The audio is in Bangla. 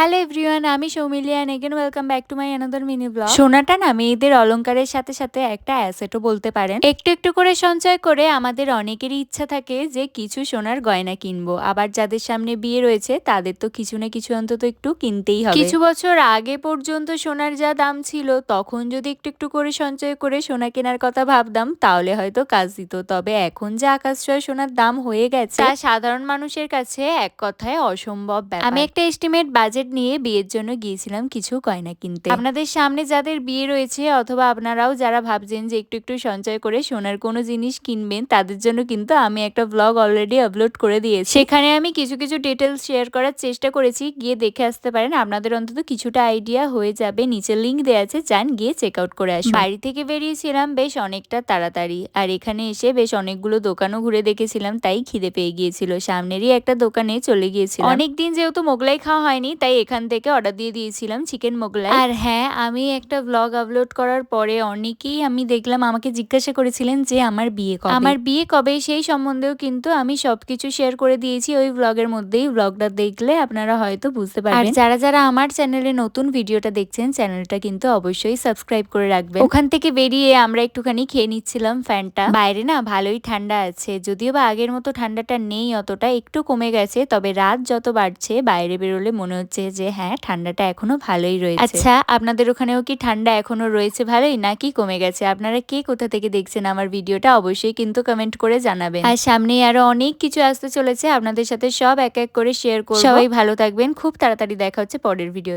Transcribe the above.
হ্যালো এভরিওয়ান, আমি Soumili and again welcome back to my another mini blog. সোনাটা না মেয়েদের অলংকারের সাথে সাথে একটা অ্যাসেটও বলতে পারেন। একটু একটু করে সঞ্চয় করে আমাদের অনেকেরই ইচ্ছা থাকে যে কিছু সোনার গয়না কিনবো। আবার যাদের সামনে বিয়ে রয়েছে তাদের তো কিছু না কিছু অন্তত একটু কিনতেই হবে। কিছু বছর আগে পর্যন্ত সোনার যা দাম ছিল, তখন যদি একটু একটু করে সঞ্চয় করে সোনা কেনার কথা ভাবতাম তাহলে হয়তো কাজ দিত। তবে এখন যে আকাশ ছোঁয়া সোনার দাম হয়ে গেছে তা সাধারণ মানুষের কাছে এক কথায় অসম্ভব ব্যাপার। আমি একটা এস্টিমেট বাজেট নিয়ে বিয়ের জন্য গিয়েছিলাম কিছু গয়না কিনতে। আপনাদের সামনে যাদের বিয়ে রয়েছে অথবা আপনারাও যারা ভাবছেন যে একটু একটু সঞ্চয় করে সোনার কোনো জিনিস কিনবেন, তাদের জন্য কিন্তু আমি একটা ব্লগ অলরেডি আপলোড করে দিয়েছি। সেখানে আমি কিছু কিছু ডিটেলস শেয়ার করার চেষ্টা করেছি, গিয়ে দেখে আসতে পারেন। আপনাদের অন্তত কিছুটা আইডিয়া হয়ে যাবে। নিচে লিংক দেওয়া আছে, যান গিয়ে চেক আউট করে আসুন। বাড়ি থেকে বেরিয়েছিলাম বেশ অনেকটা তাড়াতাড়ি, আর এখানে এসে বেশ অনেকগুলো দোকানও ঘুরে দেখেছিলাম, তাই খিদে পেয়ে গিয়েছিল। সামনেরই একটা দোকানে চলে গিয়েছিলাম। অনেকদিন যেহেতু মোগলাই খাওয়া হয়নি, তাই এখান থেকে অর্ডার দিয়ে দিয়েছিলাম চিকেন মোগলাই। আর হ্যাঁ, আমি একটা ব্লগ আপলোড করার পরে অনেকেই আমি দেখলাম আমাকে জিজ্ঞাসা করেছিলেন যে আমার বিয়ে কবে সেই সম্বন্ধেও কিন্তু আমি সবকিছু শেয়ার করে দিয়েছি ওই ব্লগের মধ্যেই। ব্লগটা দেখলে আপনারা হয়তো বুঝতে পারবেন। আর যারা যারা আমার চ্যানেলে নতুন ভিডিওটা দেখছেন, চ্যানেলটা কিন্তু অবশ্যই সাবস্ক্রাইব করে রাখবেন। ওখান থেকে বেরিয়ে আমরা একটুখানি খেয়ে নিচ্ছিলাম ফ্যানটা। বাইরে না ভালোই ঠান্ডা আছে, যদিও বা আগের মতো ঠান্ডাটা নেই, অতটা একটু কমে গেছে। তবে রাত যত বাড়ছে বাইরে বেরোলে মনে হচ্ছে যে হ্যাঁ, ঠান্ডাটা এখনো ভালোই রয়েছে। আচ্ছা, আপনাদের ওখানেও কি ঠান্ডা এখনো রয়েছে ভালোই, নাকি কমে গেছে? আপনারা কে কোথা থেকে দেখছেন আমার ভিডিওটা অবশ্যই কিন্তু কমেন্ট করে জানাবেন। আর সামনেই আরো অনেক কিছু আসতে চলেছে, আপনাদের সাথে সব এক এক করে শেয়ার করব। সবাই ভালো থাকবেন, খুব তাড়াতাড়ি দেখা হচ্ছে পরের ভিডিও।